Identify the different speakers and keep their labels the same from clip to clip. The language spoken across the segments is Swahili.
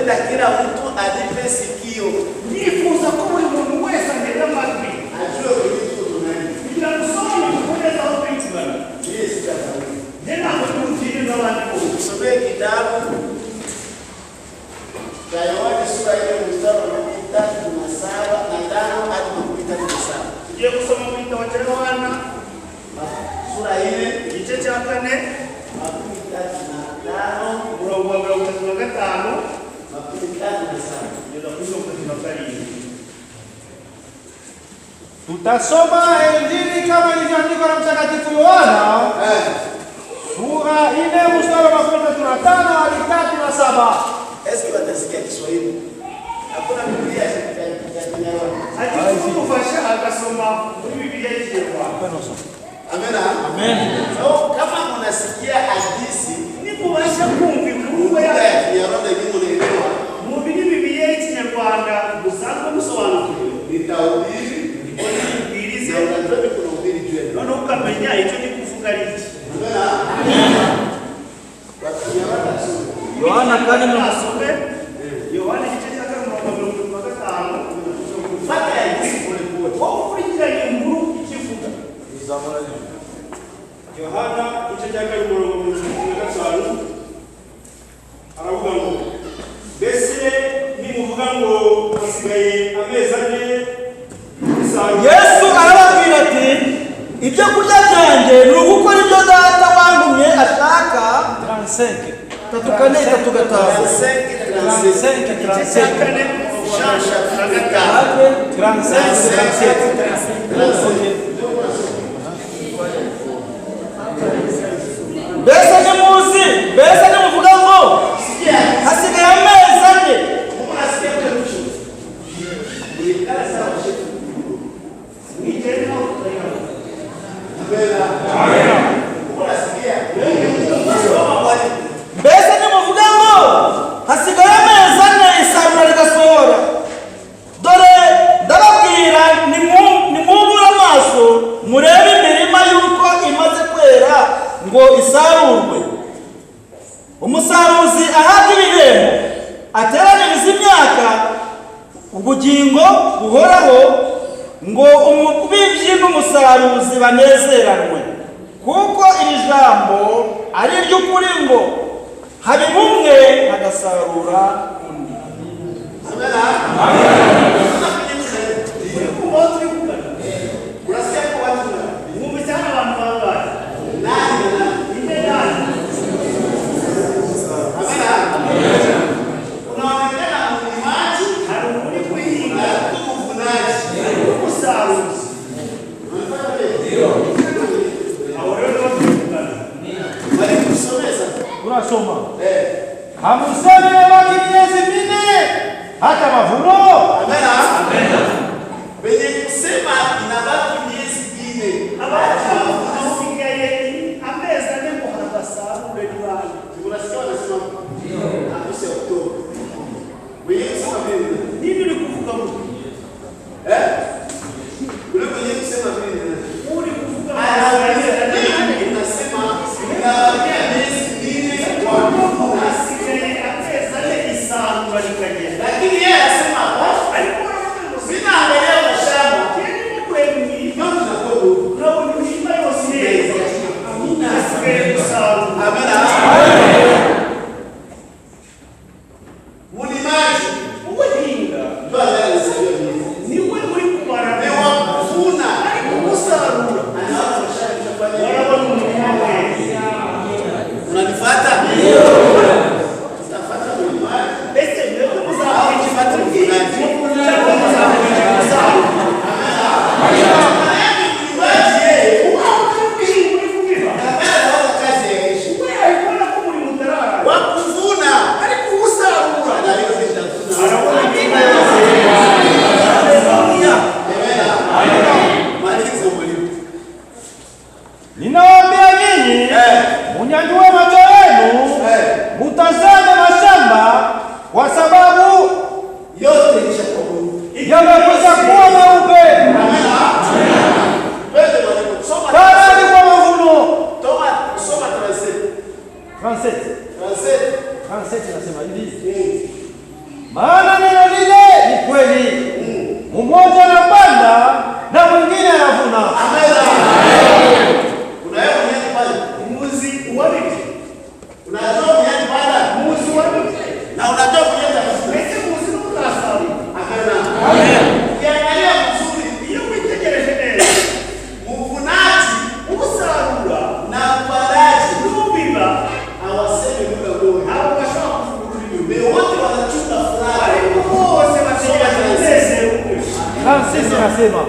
Speaker 1: napenda kila mtu alipe sikio.
Speaker 2: Nifuza ko buri muntu wese agenda amatwi.
Speaker 1: Ajue kuliko tunani.
Speaker 2: Kugira gusoma kukomeza aho kwitubana.
Speaker 1: Yes, tafadhali.
Speaker 2: Nenda kutufiri n'abandi bose.
Speaker 1: Tusome kitabu cha Yohana sura ile mstari wa 3:7 na 5 hadi 3:7.
Speaker 2: Tugiye kusoma mu gitabo cya Yohana
Speaker 1: Sura ile
Speaker 2: igice cya 4 umurongo wa 35 kugeza kuri 37.
Speaker 3: Tutasoma Injili kama ilivyoandikwa na Mtakatifu Yohana. Sura 4 mstari wa 35 hadi 37.
Speaker 1: Eski watasikia Kiswahili? Hakuna Biblia ya Kinyarwanda.
Speaker 2: Hakikufasha akasoma muri Biblia y'Ikinyarwanda.
Speaker 1: Amen.
Speaker 3: Amen.
Speaker 1: So kama unasikia hadithi
Speaker 2: Ni kubasha kumva inkuru
Speaker 1: ya
Speaker 2: ya
Speaker 1: Kinyarwanda yenyewe unaelewa,
Speaker 2: mu Biblia y'Ikinyarwanda gusanzwe musobanukiwe.
Speaker 1: nitahubiri
Speaker 2: Ubwirize
Speaker 1: na unajua ni kuhubiri juu ya
Speaker 2: none ukamenya icyo ni kuvuga ari iki.
Speaker 1: kwa Kinyarwanda sura.
Speaker 3: Yohana 4
Speaker 2: Nasome Yohana igice cya 4:35
Speaker 1: Fata ya hadithi pole pole.
Speaker 2: wowe ukurikiranye inkuru ikivuga.
Speaker 4: Yohana igice cya 4:35 aravuga ngo mbese nimuvuga ngo hasigaye amezi 4
Speaker 3: Yesu arababwira ati, ibyo kurya byanjye ni ugukora ibyo data wantumye ashaka. 35 tatukane tatugatanu 35 Mbese nimuvuga ngo hasigaye amezi 4. Mbese nimuvuga ngo hasigaye amezi 4 isarura rigasohora. Dore ndababwira nimwubure amaso murebe imirima yuko imaze kwera ngo isarurwe. Umusaruzi ahabwa ibihembo, ateraniriza imyaka ubugingo buhoraho, ngo umubibyi n'umusaruzi banezeranwe. Kuko iri jambo ari iry'ukuri ngo habiba umwe agasarura undi. Tunasoma hamusoni mebaki miezi 4 hata mavuno.
Speaker 1: Amen. Wenye kusema inabaki miezi 4.
Speaker 2: Hasigaye amezi 4 ngo harabasarure n'ibandi.
Speaker 1: Unasikia wanasema harusi ya Oktoba. Wenye kusema vile.
Speaker 2: Nini uri kuvuga ngo?
Speaker 1: Ule mwenye kusema vile.
Speaker 2: Uri kuvuga ngo
Speaker 1: Unasema inabakia miezi 4 kwa Mungu.
Speaker 2: hasigaye amezi 4 isarura rikagenda.
Speaker 1: Lakini yeye anasema
Speaker 2: Ariko
Speaker 1: sina angalia mashamba.
Speaker 2: ni kweli
Speaker 1: Yote tunakuwa huko.
Speaker 2: urabona imirima yose neza. Amina hasigaye gusarura.
Speaker 1: Amen. Mulimaji
Speaker 2: Ubuhinga
Speaker 1: ndio anayesema hivi.
Speaker 2: niwe uri kumara
Speaker 1: Ni wa kuvuna.
Speaker 2: ariko gusarura
Speaker 1: Anaanza mashamba kufanya.
Speaker 2: warabona umurima wese.
Speaker 1: Unanifuata? Utafuata mulimaji.
Speaker 2: Ese mwebwe
Speaker 1: Au
Speaker 2: muzakurikira
Speaker 1: ukifuata mvunaji.
Speaker 2: cyangwa muzakurikira gusarura.
Speaker 1: Mulimaji yeye
Speaker 2: Ubuhinga uri kubiba.
Speaker 1: anaanza kazi ya ishi.
Speaker 2: We arikubona ko umurimo utarara.
Speaker 1: Wa kuvuna.
Speaker 2: Ariko gusarura
Speaker 1: Anaweza kutafuna.
Speaker 2: arabona imirima yose.
Speaker 1: Maliza mulimo.
Speaker 3: Ninawaambia nyinyi, munyanyue macho yenu mutazame mashamba, kwa sababu
Speaker 1: Yote ilishakuwa Mungu.
Speaker 3: yamekwisha kuwa meupe
Speaker 1: Wewe mwalimu soma.
Speaker 3: tayari kwa mavuno.
Speaker 1: Soma
Speaker 3: 37
Speaker 1: 37.
Speaker 3: 37 nasema hivi, maana neno lile ni kweli. Mmoja anapanda na mwingine anavuna.
Speaker 1: Amen. Unaweza kunyanya pale.
Speaker 2: Muzi uwalike.
Speaker 1: Unajua kunyanya pale.
Speaker 2: Muzi uwalike.
Speaker 1: Na unajua kunyanya pale.
Speaker 2: Ese muzi n'ukasari.
Speaker 1: Amen. Ukiangalia mzuri,
Speaker 2: Iyo witegereje neza.
Speaker 1: mvunaji
Speaker 2: Usarura
Speaker 1: na mparaji
Speaker 2: n'ubiba
Speaker 1: hawasemi lugha moja.
Speaker 2: abo bashobora kuvuga ururimi.
Speaker 1: Ni wote wanachunga furaha.
Speaker 2: Ariko bose bategereje umunezero umwe.
Speaker 3: Francis anasema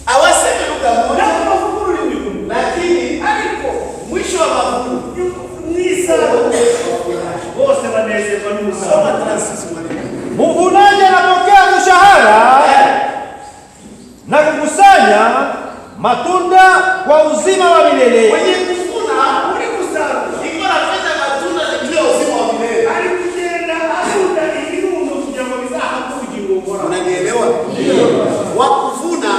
Speaker 1: Hawasemi lugha moja,
Speaker 2: Nabo bavuga ururimi rumwe.
Speaker 1: lakini
Speaker 2: Ariko
Speaker 1: mwisho wa mavuno
Speaker 2: n'isarura bose banezerwa
Speaker 1: soma
Speaker 2: n'umusaruro.
Speaker 1: Francis mwalimu.
Speaker 3: mvunaji anapokea mshahara na kukusanya matunda kwa uzima wa milele.
Speaker 1: Mwenye kuvuna
Speaker 2: Uri gusarura
Speaker 1: iko anafanya matunda ile uzima wa milele.
Speaker 2: ari kugenda akunda ibirundo kugira ngo bizahabwe ubugingo buhoraho.
Speaker 1: Unanielewa? Wa kuvuna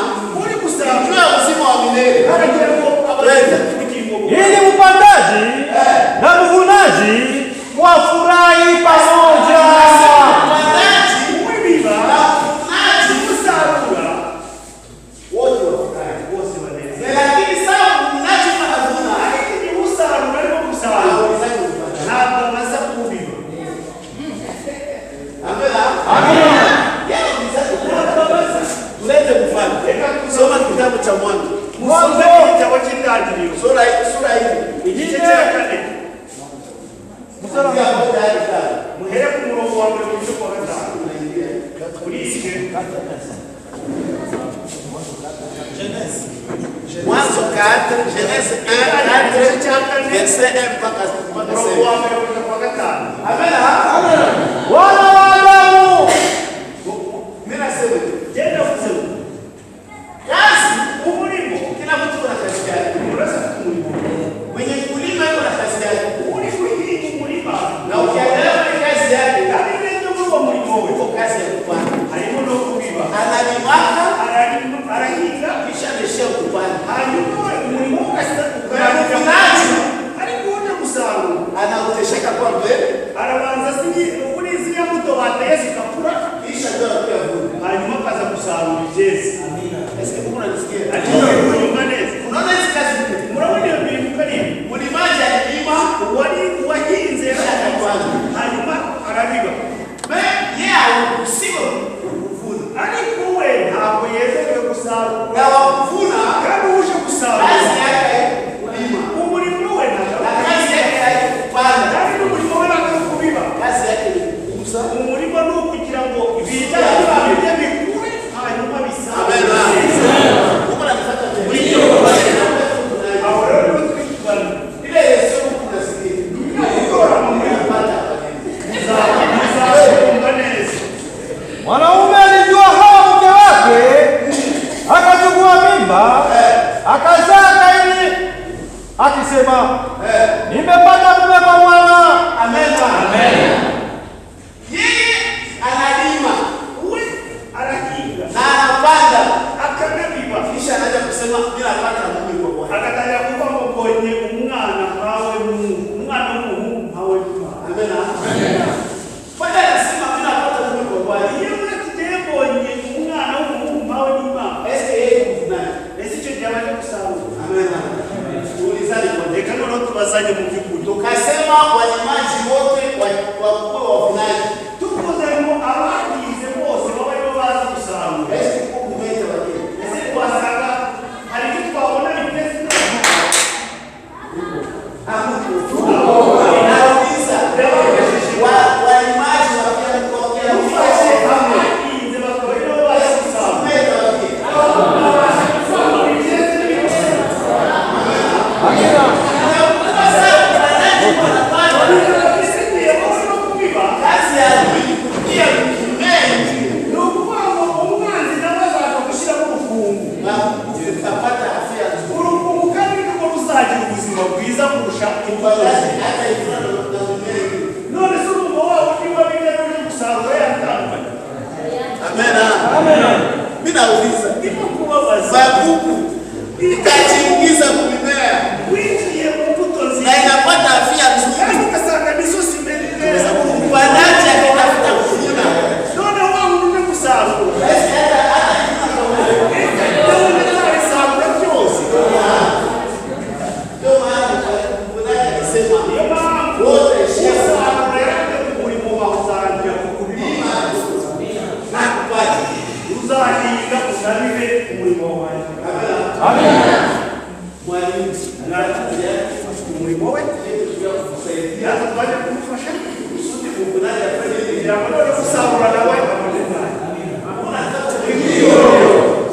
Speaker 2: Uri gusarura
Speaker 1: ile uzima wa milele.
Speaker 2: aragira ngo abafite ubugingo buhoraho.
Speaker 3: Ili mpandaji na mvunaji wafurahi pamoja.
Speaker 1: Mpandaji
Speaker 2: Uwibiba
Speaker 1: na mvunaji
Speaker 2: usarura
Speaker 1: wote wafurahi.
Speaker 2: bose banezerwa.
Speaker 1: Lakini sasa mvunaji na havuna
Speaker 2: Ariko igihe usarura arimo gusarura
Speaker 1: hawawezani kupata.
Speaker 2: ntabwo abaza kubiba.
Speaker 1: Amen. Yeye mzazi
Speaker 2: Ntabwo abaza.
Speaker 1: tulete mfano. Soma kitabu cha Mwanzo.
Speaker 2: Musoze igitabo cy'Intangiriro
Speaker 1: Sura hii.
Speaker 2: igice cya 4
Speaker 1: Kuanzia moja hadi tano.
Speaker 2: muhere ku murongo wa mbere kugeza ku wa gatanu. Urige
Speaker 1: Mwanzo 4, Genèse 1, 4, verset 1 mpaka
Speaker 2: umurongo wa mbere kugeza ku wa gatanu.
Speaker 1: Amen.
Speaker 3: Wana wa Adamu
Speaker 1: Mimi nasema
Speaker 2: Genda uvuze ngo,
Speaker 1: kazi,
Speaker 2: umurimo
Speaker 1: kila mtu ana kazi yake.
Speaker 2: urasa afite umurimo.
Speaker 1: Mwenye kulima yuko na kazi yake.
Speaker 2: Uri guhinga umurima
Speaker 1: Na ukiangalia kwenye kazi yake,
Speaker 2: kandi nibyo muri uwo murimo we
Speaker 1: uko kazi ya kupanda.
Speaker 2: harimo no kubiba.
Speaker 1: Analimaka
Speaker 2: Arahinga
Speaker 1: kisha anaishia kupanda.
Speaker 2: hanyuma umurimo
Speaker 1: Mvunaji
Speaker 2: ariko uje gusarura
Speaker 1: anautesheka kwa mbele
Speaker 2: arabanza uri ziriya mbuto bateye zigakura
Speaker 1: kisha ndio kuyavuna.
Speaker 2: hanyuma akaza gusarura ibyeze.
Speaker 1: Eske Mungu anasikia?
Speaker 2: Ariko kunyumva neza.
Speaker 1: Unaona hizi kazi mbili.
Speaker 2: Murabona iyo bintu karibu
Speaker 1: Mlimaji alilima
Speaker 2: wahinze
Speaker 1: akapanda.
Speaker 2: hanyuma arabiba.
Speaker 1: Yeye hauruhusiwi kuvuna.
Speaker 2: Ariko we ntabwo yemerewe gusarura.
Speaker 1: Na wa kuvuna
Speaker 2: Kandi uje gusarura
Speaker 1: kazi yake kulima.
Speaker 2: umurimo we
Speaker 1: Na
Speaker 2: ntabwo
Speaker 1: kazi yake kupanda.
Speaker 2: kandi n'umurimo we ntabwo ari kubiba.
Speaker 1: Kazi yake ni kukuza.
Speaker 2: Umurimo ni ukugira ngo ibijyanye babirye bikure hanyuma
Speaker 1: Amen.
Speaker 2: bisarure.
Speaker 1: Mungu ananifuata tena.
Speaker 2: Aho rero niho turi kugana.
Speaker 1: Ile Yesu kunasikia.
Speaker 2: Gukora mu murimo muzabumva neza.
Speaker 3: mwanaume alijua Hawa mke wake, akachukua mimba, akazaa Kaini, akisema nimepata mume kwa Bwana.
Speaker 1: Amen. Yeye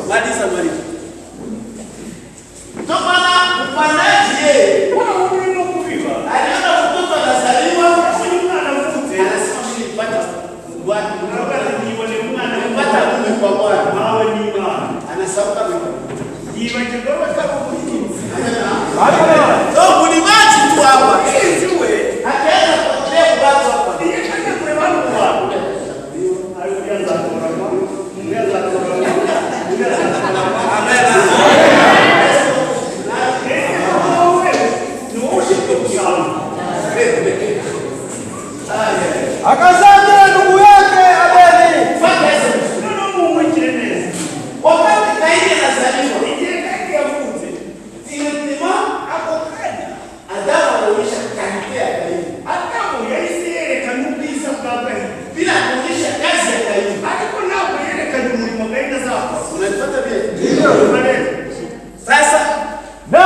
Speaker 1: Maliza. Ndio maana mpandaji yeye aliona mtoto anazaliwa anasema mimi nipata watu anapata mume kwa Bwana anasauka mimi ndio mulimaji tu hapa akaanza kuotea watu hapa
Speaker 3: akazaa ndugu yake Abeli.
Speaker 1: Wakati Kaini anazaliwa Adamu anaonyesha karibia ya Kaini bila kuonyesha kazi ya Kaini. Unanipata vile? Sasa
Speaker 3: Na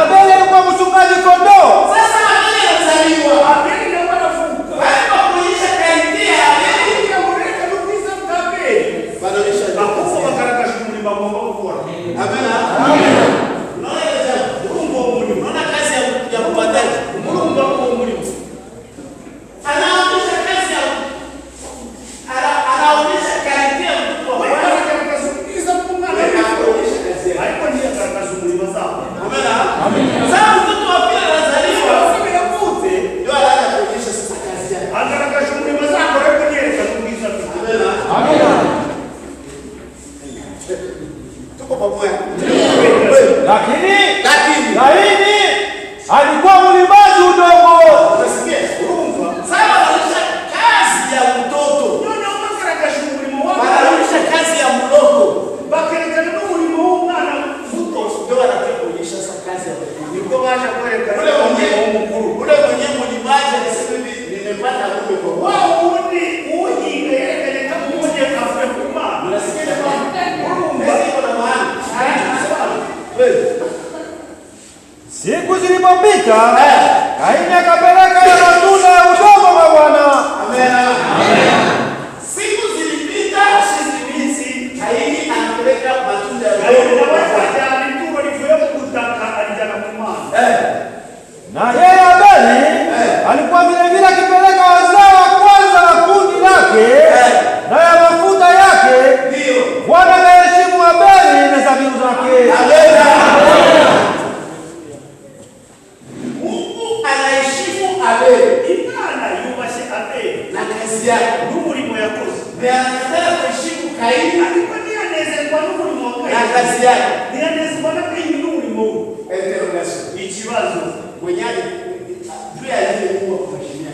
Speaker 3: Abeli alikuwa mchungaji kondoo.
Speaker 1: Sasa Abeli anazaliwa. Baada kuonyesha karibia ya Abeli wanaonyesha Amen. Unaona kazi ya mpandaji. Anaonyesha kazi ya anaonyesha karibia mtu wa Bwana. Amen. Sasa mtoto wa pili anazaliwa. Ndio anaanza kuonyesha sasa kazi yake. Amen. Tuko pamoja.
Speaker 3: Lakini
Speaker 1: Lakini
Speaker 3: alikuwa mlimaji udongo.
Speaker 1: unasikia? Sasa anaonyesha kazi ya mtoto. Anaonyesha kazi ya mloko. Ndio anataka kuonyesha sasa kazi ya mtoto. Ule mwenye mlimaji alisema hivi nimepata mume kwa Bwana. Unasikia
Speaker 3: Siku zilipopita, Kaini akapeleka ya matunda ya udongo kwa Bwana.
Speaker 1: Amen. Siku zilipita, Kaini anapeleka matunda ya udongo.
Speaker 3: Na yeye Abeli alikuwa vile vile akipeleka wazao wa kwanza wa kundi lake na ya mafuta yake.
Speaker 1: Ndio.
Speaker 3: Bwana ameheshimu Abeli na dhabihu zake.
Speaker 1: Mungu anaheshimu Abeli na kazi yake. Na anataka kuheshimu Kaini na kazi yake. Interrogation. Mwenyewe juu ya ile Mungu kuheshimia.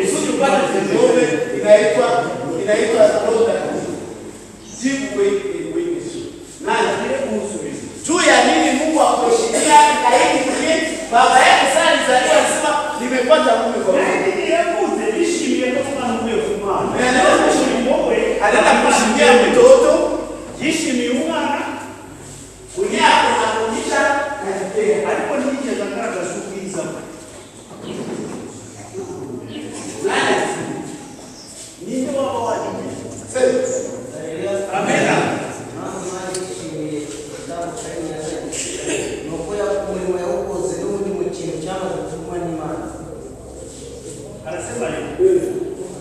Speaker 1: Usudi upate ngome inaitwa roda. Jibu wewe. Nani? Juu ya nini Mungu akuheshimia Kaini kile baba yake sasa alizaliwa alisema nimepata mume kwa Bwana. Anaenda kushimia mtoto. Kunyia anaonyesha katika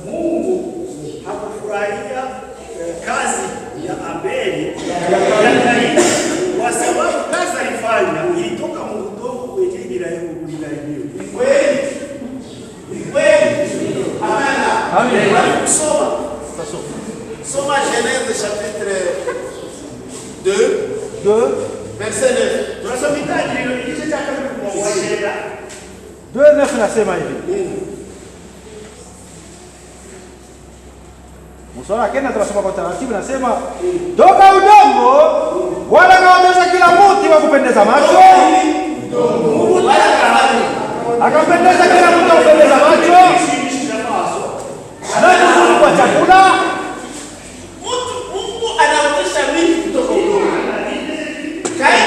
Speaker 2: Mungu hakufurahia kazi ya Abeli kwa sababu kazi alifanya ilitoka mudongo kwenye bilaibiyo.
Speaker 1: Ni kweli. Amen. Soma Genèse chapitre 2 verset 9.
Speaker 2: Tunasoma kitabu cha Kutoka
Speaker 3: 2:9 nasema hivi. Msora kena tunasoma kwa taratibu nasema toka udongo Bwana akaonyesha kila mti wa kupendeza macho. Akampendeza kila mtu wa kupendeza macho. Na kuzuri kwa chakula.
Speaker 1: Mungu anaonyesha mimi kutoka udongo. Kaini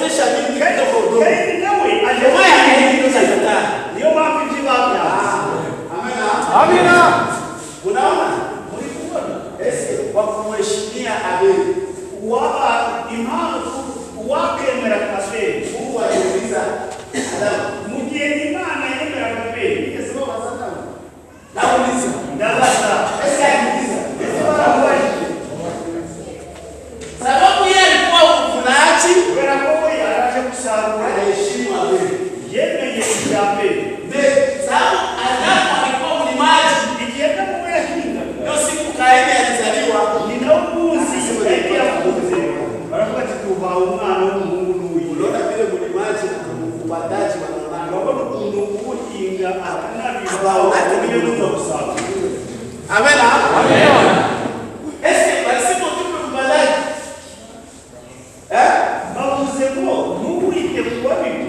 Speaker 1: kuotesha miti kutoka udongo.
Speaker 2: Kaini nawe
Speaker 1: Haya ndio tunakataa.
Speaker 2: ndio wapi jibabya.
Speaker 3: Amina.
Speaker 1: Unaona? Mlikuona? Kwa kumheshimia Abeli.
Speaker 2: Waba impamvu wakemera Abeli.
Speaker 1: Mungu aliuliza Adamu,
Speaker 2: Mugihe Imana yemera Abeli, igeze babaza
Speaker 1: nauliza.
Speaker 2: ndabaza.
Speaker 1: Aliuliza.
Speaker 2: Barabajije.
Speaker 1: Sababu yeye alikuwa mvunaji,
Speaker 2: Kubera ko we yaraje gusarura
Speaker 1: anaheshimu Abeli.
Speaker 2: yemeye ibya Abeli.
Speaker 1: Sababu Adamu alikuwa mlimaji.
Speaker 2: Igihe Adamu yahinga
Speaker 1: Ndio siku Kaini alizaliwa.
Speaker 2: ni nawe umunsi yagiye akunze baravuga ati tubaha umwana w'umuhungu n'uyu.
Speaker 1: Unaona vile mlimaji na mfuataji wanaonana.
Speaker 2: Urabona ukuntu uhinga akanabibao niyo nuza gusarura.
Speaker 1: Amen. Basipo tupe mbalaji.
Speaker 2: Bavuze ko ntuwite kuba bibi.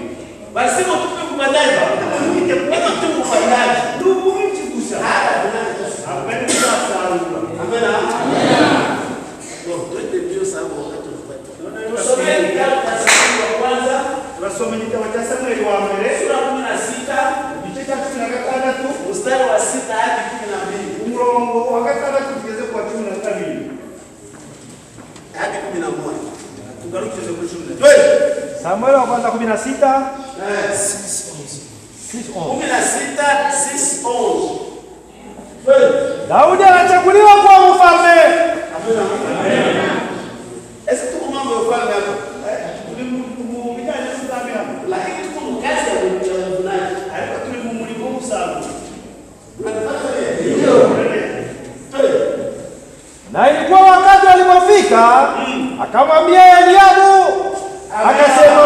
Speaker 1: Basipo tupe mbalaji.
Speaker 2: Ntuwite kuba
Speaker 1: Ndio tu mbalaji.
Speaker 2: ndugu w'iki gusa. Ntabwo ari uzasarura.
Speaker 1: Amen. Twende mbio sababu wakati unafuata. Tusome kitabu cha Samueli wa kwanza,
Speaker 2: Turasoma igitabo cya Samweli wa mbere
Speaker 1: sura 16,
Speaker 2: igice cya 16
Speaker 1: mstari wa 6 hadi 12.
Speaker 2: umurongo wa 6 tugeze ku wa 12
Speaker 1: Hadi 11.
Speaker 2: tugarukize kuri 12.
Speaker 1: Twende.
Speaker 3: Samueli wa kwanza 16.
Speaker 1: 16:6-11. Twende.
Speaker 3: Daudi anachaguliwa kuwa mfalme.
Speaker 1: Ese tuko mambo ya ufalme hapa.
Speaker 2: Turi mu bijyanye n'ubwami hano.
Speaker 1: Lakini tuko mu kazi ya uvunaji.
Speaker 2: Ariko turi mu murimo w'umusaruro.
Speaker 1: Unataka nini? Twende.
Speaker 3: Na ilikuwa wakati alipofika, akamwambia Eliabu, akasema,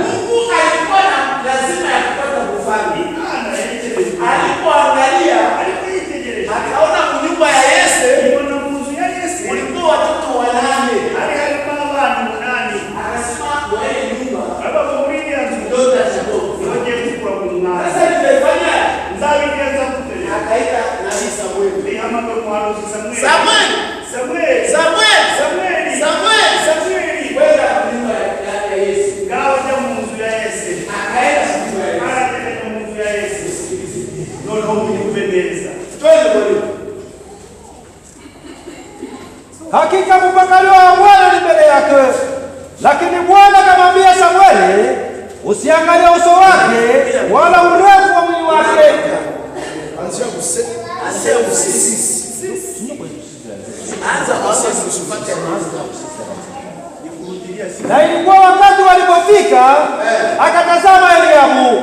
Speaker 1: Mungu alikuwa na lazima ya kupata ufalme.
Speaker 2: Imana yitegereje.
Speaker 1: Alipoangalia
Speaker 2: Ariko yitegereje.
Speaker 1: akaona kunyumba ya Yese
Speaker 2: Ibona mu nzu ya Yese
Speaker 1: kulikuwa watoto 8.
Speaker 2: harimo abana 8.
Speaker 1: Akasema wewe nyumba
Speaker 2: Ababa muri iyo nzu
Speaker 1: ndio utachagua.
Speaker 2: yongeye gukura ku mwana.
Speaker 1: Sasa nimefanya
Speaker 2: Nzabigenza gute?
Speaker 1: akaita nabii Samueli.
Speaker 2: Ihamagara umuhanuzi Samweli.
Speaker 1: Samweli,
Speaker 2: Samweli.
Speaker 1: Samueli,
Speaker 2: Samweli.
Speaker 1: Samueli,
Speaker 2: Samweli.
Speaker 1: kwenda kunyumba ya Yese.
Speaker 2: Ngaho jya mu nzu ya Yese.
Speaker 1: Akaenda kunyumba ya Yese.
Speaker 2: Arategeka mu nzu ya Yese. Noneho muyumve neza.
Speaker 1: Twende mwalimu.
Speaker 3: hakika mpakani wa Bwana ni mbele yake. Lakini Bwana akamwambia Samueli, usiangalie uso wake wala urefu wa mwili wake. Na ilikuwa wakati walipofika, akatazama Eliabu.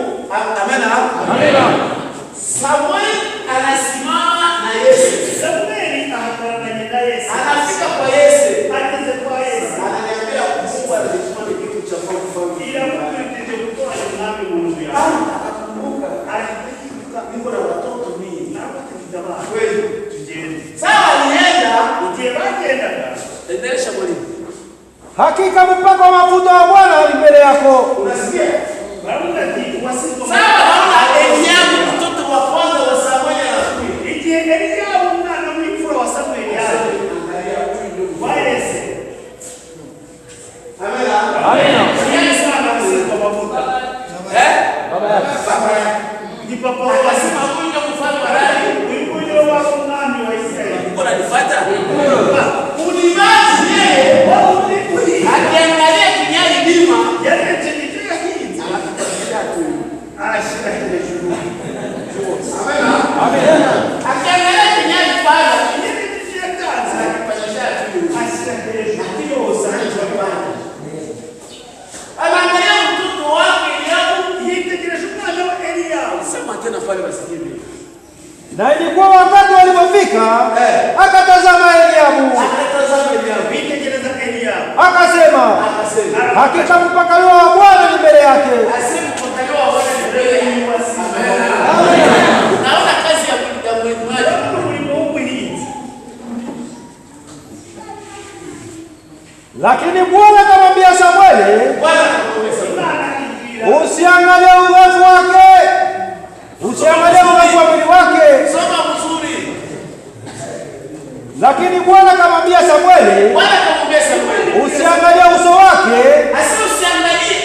Speaker 1: Samueli anasimama na Yese.
Speaker 2: Samweli ahagararanye na Yese.
Speaker 1: Anafika kwa Yese.
Speaker 2: Ageze kwa Yese.
Speaker 1: Ananiambia Mungu alituma kitu cha kufanya.
Speaker 2: Iramukurikije gutoranya umwami mu nzu yawe.
Speaker 1: Akakumbuka.
Speaker 2: Arakikumbuka.
Speaker 1: Niko na watoto mingi.
Speaker 2: Ntabwo tufite abana.
Speaker 1: Kweli.
Speaker 2: Tugende.
Speaker 1: Sawa alienda.
Speaker 2: Igihe bagendaga
Speaker 1: Endelesha mwalimu.
Speaker 3: Hakika mpako wa mafuta wa Bwana ni mbele yako.
Speaker 1: Unasikia?
Speaker 2: baravuga ati uwasizwe
Speaker 1: Sawa naona Eliabu mtoto wa kwanza wa Samueli anakuja.
Speaker 2: igihe Eliyabu umwana w'imfura wa Samweli yaje
Speaker 1: Angalia huyu ndio
Speaker 2: wa Yese.
Speaker 1: Amina.
Speaker 3: Amina.
Speaker 2: Yese akasizwa mafuta.
Speaker 3: Baba yake.
Speaker 2: Ni papa wa
Speaker 1: Akasema huyu ndio mfalme wa nani?
Speaker 2: Uyu ndio wa umwami wa Israeli.
Speaker 1: Uko unanifuata? Ulimaji yeye akiangalia kinyali bima.
Speaker 2: Yareje nicyo yahinze. Arashira hejuru.
Speaker 3: Amina.
Speaker 1: Akiangalia kinyali pala.
Speaker 2: Yeye nicyo yatanze.
Speaker 1: Akipandisha tu.
Speaker 2: Ashira hejuru. Akiyoza hejuru.
Speaker 1: Anaangalia mtoto wake Eliabu.
Speaker 2: Yitegereje umwana wa Eliyabu.
Speaker 1: Sema tena pale masikini.
Speaker 3: Na ilikuwa wakati walipofika, akatazama Eliabu,
Speaker 1: Akatazama Eliabu.
Speaker 2: Yitegereza Eliyabu.
Speaker 3: akasema,
Speaker 1: Akasema.
Speaker 3: hakika mpakani wa Bwana ni mbele yake.
Speaker 1: Asimu kutaliwa wale mbele. Naona kazi ya mwimaji.
Speaker 2: Umurimo w'ubuhinzi.
Speaker 3: Lakini Bwana akamwambia Samueli,
Speaker 1: Bwana akamwambia
Speaker 2: Imana ikibwira
Speaker 3: usiangalie urefu wake, usiangalie urefu wa mwili wake.
Speaker 1: soma mzuri.
Speaker 3: Lakini Bwana akamwambia Samueli,
Speaker 1: Bwana akamwambia Samueli.
Speaker 3: usiangalie uso wake
Speaker 1: Asimu usiangalie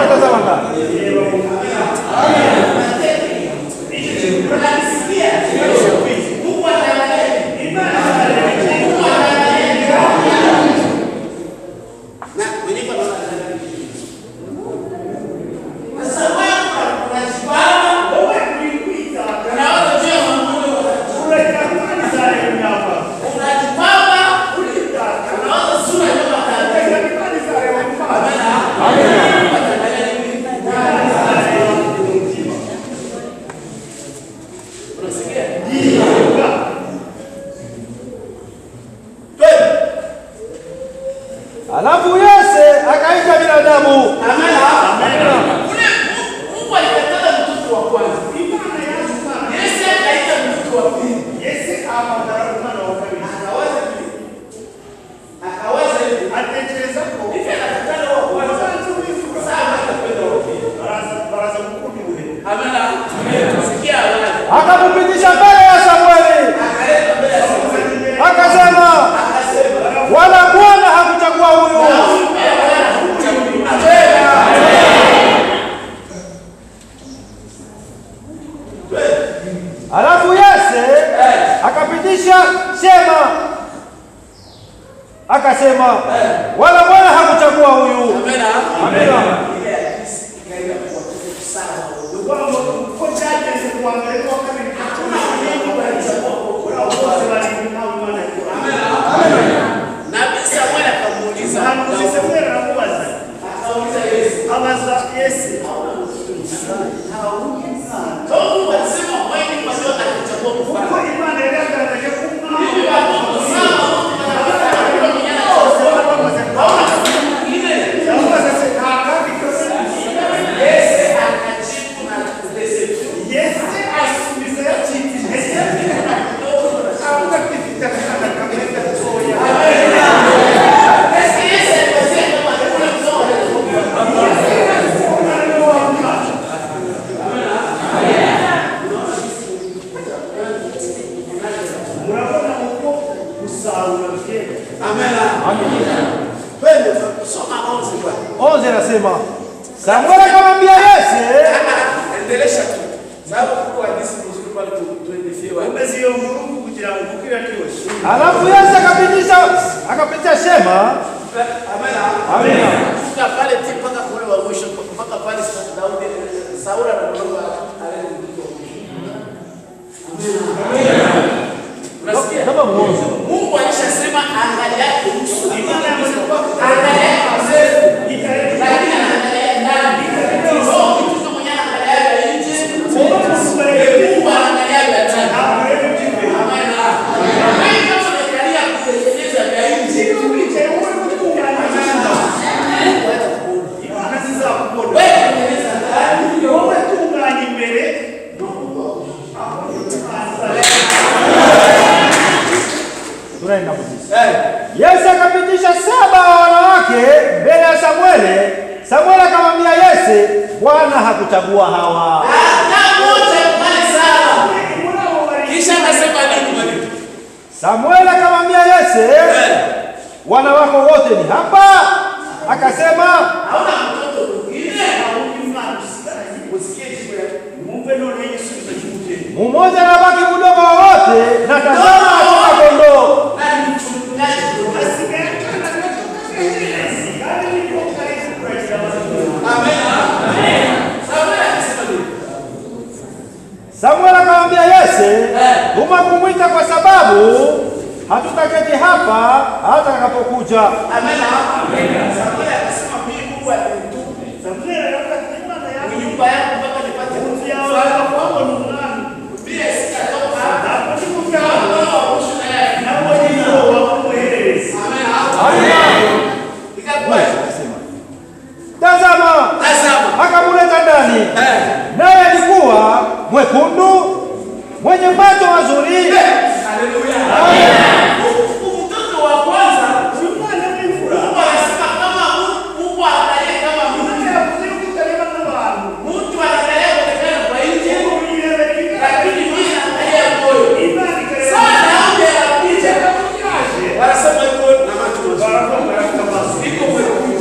Speaker 3: unatazama ndani. Alafu Yesu akaita binadamu.
Speaker 1: Mungu alikataza mtoto wa kwanza. Yesu akaita mtoto wa pili. Yesu akamdharau mwana wa pili. Akawaza hivi. Atekeleza kwa. Hivi anakatana wa kwanza. Sasa atakwenda wapi? Baraza mkuu ni ule. Amina. Sikia habari.
Speaker 3: Akampitisha mbele ya Samueli.
Speaker 1: Akaleta mbele ya Samueli.
Speaker 3: Akasema, wala Bwana hakuchagua huyu. Alafu Yesu akapitisha Shema. Akasema, wala Bwana hakuchagua huyu. Amina. Onze nasema Samuel akamwambia Yesu,
Speaker 1: endelesha tu. Sababu kwa hadithi nzuri pale tuendefiwa.
Speaker 2: Mbezio Mungu kugira ukira kiyoshi.
Speaker 3: Alafu Yesu akapitisha Shema.
Speaker 1: Amina. Kutoka pale mpaka kule wa mwisho mpaka pale Daudi Saula na mdogo Unasikia?
Speaker 3: Kama mwanzo.
Speaker 1: Mungu alishasema angalia kuhusu. Angalia
Speaker 3: Yesu akapitisha 7 wanawake mbele ya Samueli. Samueli akamwambia Yesu, Bwana hakuchagua hawa.
Speaker 1: Kisha akasema nini?
Speaker 3: Samueli akamwambia Yesu, wana wako wote ni hapa. Akasema,
Speaker 1: hauna mtoto mwingine?
Speaker 3: mmoja anabaki mdogo wote, na tazama hatuna kondoo. Samuel akamwambia Yesu, umemwita kwa sababu hatutaketi hapa hata atakapokuja.
Speaker 1: Amina. Samuel akasema mimi Mungu atanitupa. Samuel akasema nyumba yako mpaka nipate mtu yao wako nunani. Bila sikatoka hapo nikuja hapo kushika na wao wao muelezi. Amina. Ikakuwa
Speaker 3: Tazama. Akamuleta ndani. Naye alikuwa mwekundu, mwenye macho mazuri.
Speaker 1: Haleluya. Mtoto wa kwanza Mungu anasema kama Mungu angalia kama mtu anaangalia kuonekana kwa nje, lakini mimi naangalia moyo. Sana hapo ya picha wanasema iko na macho mazuri. Iko mwekundu.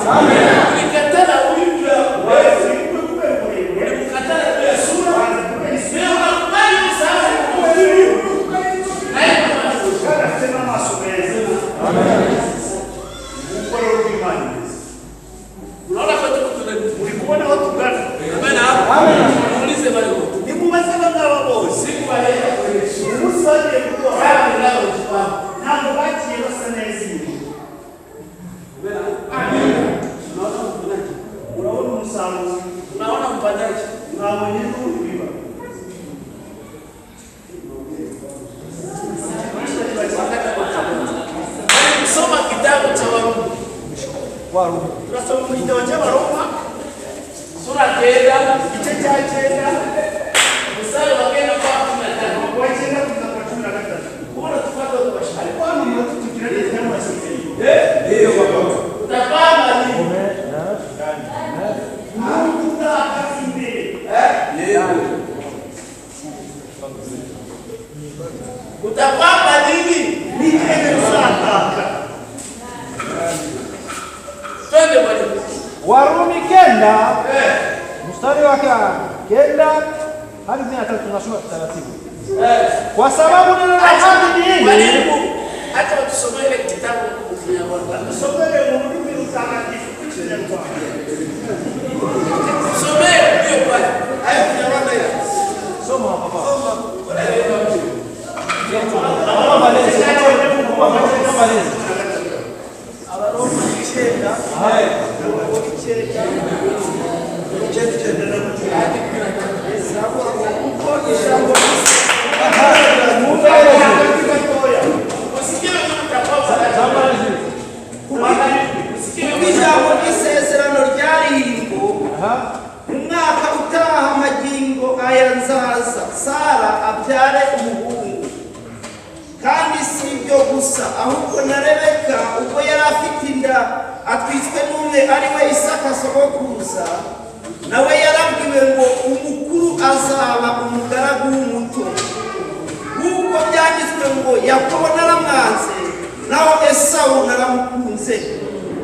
Speaker 1: Ulikatala huyu juu ya urefu, ulikatala juu ya sura, leo unakubali msaada kwa huyu.
Speaker 2: Sema masomezi. Mkono ukimani.
Speaker 1: Unaona kwa sababu
Speaker 2: Ulikuona watu gani?
Speaker 1: Amen. Muulize bali.
Speaker 2: Ni mumasala ngaba bose.
Speaker 1: Siku aleta kwenye
Speaker 2: Musale kuko
Speaker 1: hapo lao kwa.
Speaker 2: nabo bakiye basanezi.
Speaker 1: Amen. Unaona mpandaji.
Speaker 2: Unaona musamu.
Speaker 1: Unaona mpandaji.
Speaker 2: Unabonye kubiba.
Speaker 1: Soma kitabu cha Warumi.
Speaker 2: Tunasoma kitabu cha Waroma
Speaker 1: Sura 9,
Speaker 2: gice cya 9
Speaker 1: mstari wa 9 kwa 15.
Speaker 2: kwa 9 kwa 13.
Speaker 1: Bora tupate kubashika.
Speaker 2: Alikuwa mtu tukirudi kama sisi.
Speaker 3: Ndio baba.
Speaker 1: Utapanga nini?
Speaker 2: Mungu akasimbe.
Speaker 1: Utapanga nini?
Speaker 2: Ni kile sana.
Speaker 1: Twende mwalimu.
Speaker 3: Warumi 9 mstari wa 9 hadi 13 tunasoma taratibu. Kwa sababu neno la haki ni hili.
Speaker 1: Mwalimu, hata tusomee ile kitabu ya Warumi.
Speaker 2: Tusomele Mungu mtakatifu kichwa kwa.
Speaker 1: Tusomee hiyo pale. Hayo tunaona ile.
Speaker 3: Soma papa.
Speaker 5: Ijambo ry'isezerano ryaririmbo umwaka utaha magingo aya nzaza Sara abyare umuhungu. Kandi si ibyo gusa, ahubwo na Rebeka ubwo yari afite inda atwitswe n'umwe ari we Isaka sogokuruza, nawe yarabwiwe ngo umukuru azaba umugaragu w'umuto. Nk'uko byanditswe ngo Yakobo naramwanze, naho Esawu naramukunze.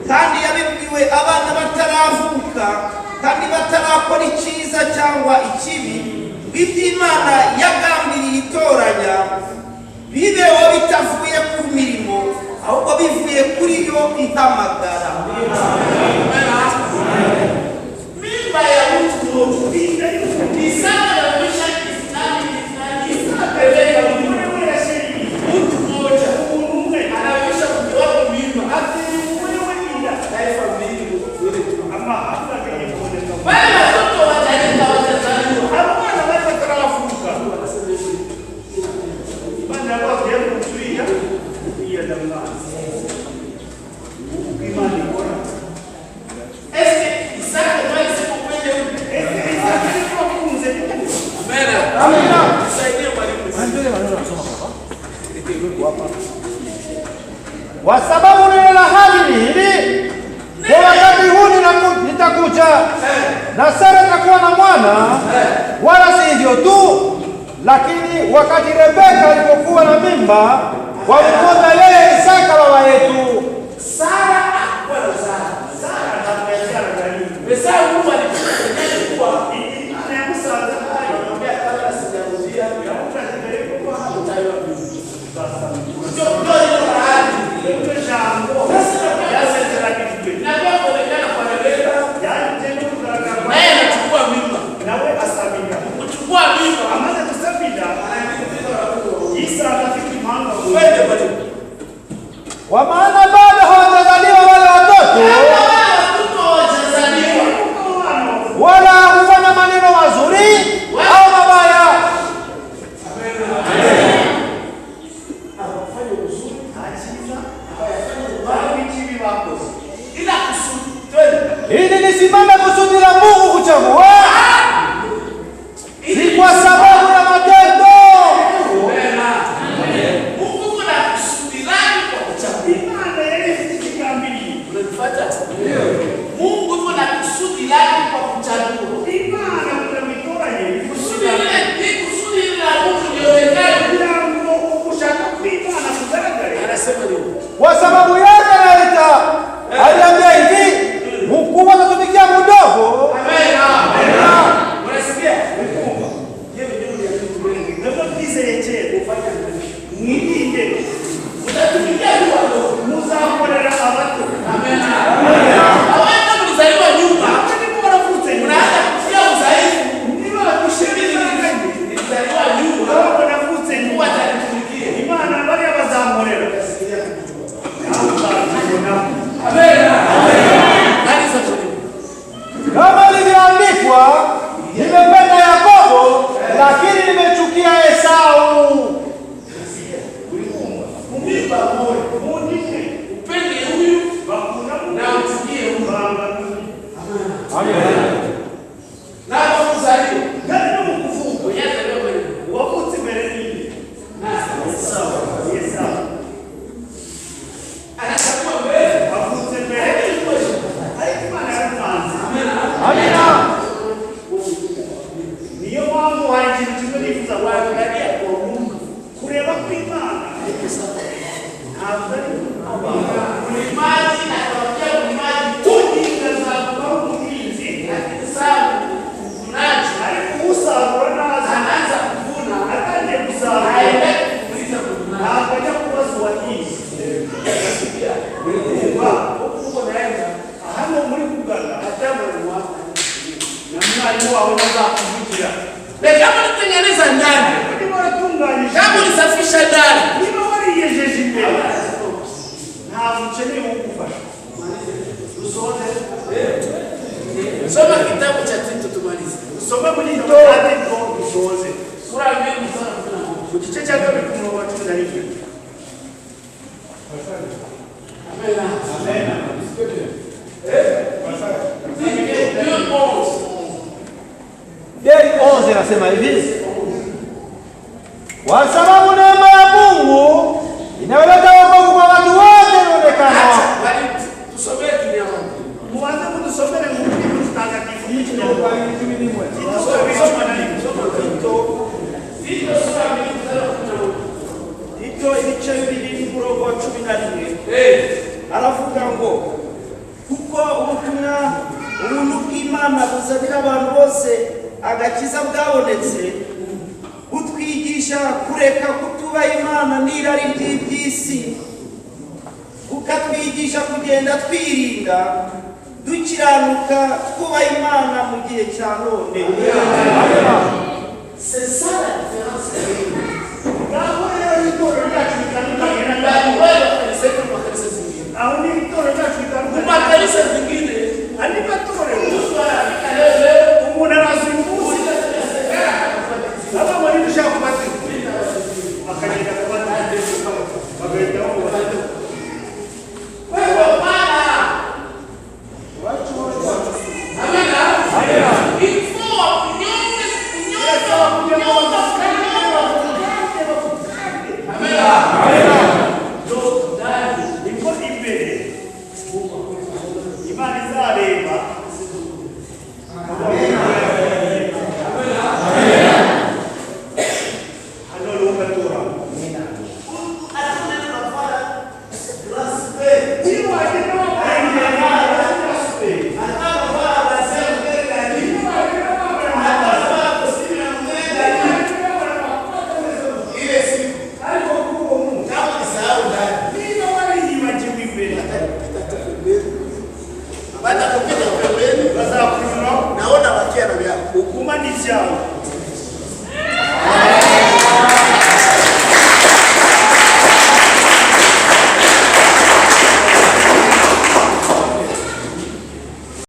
Speaker 5: Kandi yabibwiwe abana bataravuka kandi batarakora icyiza cyangwa ikibi, iby'Imana yagambiriye itoranya bibeho bitavuye ku mirimo, ahubwo bivuye kuri yo ihamagara.
Speaker 1: Mimba ya mtu mmoja ni sana ya maisha Islami inapeleka mtu mmoja anaweza kutoa mimba taifa mbili
Speaker 2: Ama hata kwenye kuonekana.
Speaker 1: wale watoto wataleta watazaliwa
Speaker 2: Hapana watu watarafuka. Bana wao ya kuzuia ya damu. Imani bora.
Speaker 1: eske Isaka bali sipo kwenye Amena. Tusaidie mwalimu.
Speaker 3: Kwa sababu neno la haki ni hili. Kwa wakati huu nitakuja na Sara atakuwa na mwana, wala si hivyo tu, lakini wakati Rebeka alipokuwa na mimba, walimwona yeye Isaka baba yetu.
Speaker 1: Sara hakuwa na Sara.
Speaker 2: Sara na biashara gani?
Speaker 1: Pesa Mungu alikuwa kwa
Speaker 2: Ana msaada hayo.
Speaker 1: anamwambia kabla sijarudia
Speaker 2: Ya mtu kwa
Speaker 1: utayo mimi.
Speaker 2: sasa.
Speaker 1: Ndio ndio hadi.
Speaker 2: Ndio jambo. Ya sasa kitu.
Speaker 1: Na kwa kuonekana kwa Rebeka
Speaker 2: Ya tendo kwa
Speaker 1: naye anachukua mimba.
Speaker 2: nawe asabika.
Speaker 1: Kuchukua mimba
Speaker 2: Amaze kusabida. Isa rafiki mama
Speaker 1: kwende mwalimu.
Speaker 3: Kwa maana bado hawajazaliwa wale watoto,
Speaker 1: Watoto hawajazaliwa.
Speaker 3: wala kufanya maneno mazuri au mabaya.
Speaker 1: Afanye uzuri,
Speaker 2: achiza
Speaker 1: afanye ubaya,
Speaker 2: bali chibi wako.
Speaker 1: ila kusudi twende.
Speaker 3: Ili nisimame kusudi la Mungu kuchagua, si kwa sababu ya matendo.
Speaker 1: Mungu kuna kusudi lake kwa kuchagua.
Speaker 2: Imana yeye sikikambili.
Speaker 1: Unanifuata? Mungu kuna kusudi lake kwa kuchagua.
Speaker 2: Imana kuna mitoranye.
Speaker 1: Kusudi lile ni kusudi la Mungu lionekane.
Speaker 2: Jambo kushaka kuimana kugaragara.
Speaker 1: Anasema nini?
Speaker 3: Kwa sababu yake anaita, aliambia hivi,
Speaker 2: wawe nazakuvugira.
Speaker 5: Kama unatengeneza ndani,
Speaker 2: Niba waratunganyije,
Speaker 5: kama ulisafisha ndani,
Speaker 2: niba wariyejeje imbere, ntabwo ukeneye ugufasha.
Speaker 5: soma kitabu cha Tito tumalize.
Speaker 2: Usome muri Tito dusoze.
Speaker 5: Sura 2 mstari wa 11.
Speaker 2: Ku gice cya 2 umurongo wa 11.
Speaker 5: Amen.
Speaker 2: Amen.
Speaker 3: Dei 11 nasema hivi, kwa sababu neema ya Mungu inayoleta wokovu kwa watu wote inaonekana.
Speaker 5: Tusomee dunia wangu.
Speaker 2: Muanze kudusomere mu Biblia mtakatifu n'ikinyarwanda. Tito ibice bibiri n'umurongo wa 11. Aravuga ngo kuko ubutumwa ubuntu bw'Imana buzanira abantu bose agakiza bwabonetse, butwigisha kureka kutubaha Imana n'irari ry'iby'isi, bukatwigisha kugenda twirinda dukiranuka kubaha Imana mu gihe cya none.
Speaker 5: C'est ça la différence.
Speaker 2: Ngaho rero itorero ryacu bitandukanye aho ni itorero ryacu bitandukanye.
Speaker 5: Makanisa zingine
Speaker 2: Andi matorero umuntu araza uyu munsi aba muri dushaka kubatizwa akagenda kubatizwa bagahita bamubatizwa. Niko imbere Imana izareba hano rugatura
Speaker 5: batakupita pembeni,
Speaker 2: bazakunyura
Speaker 5: naona bakia na vyako.
Speaker 2: ukuma n'ibyawe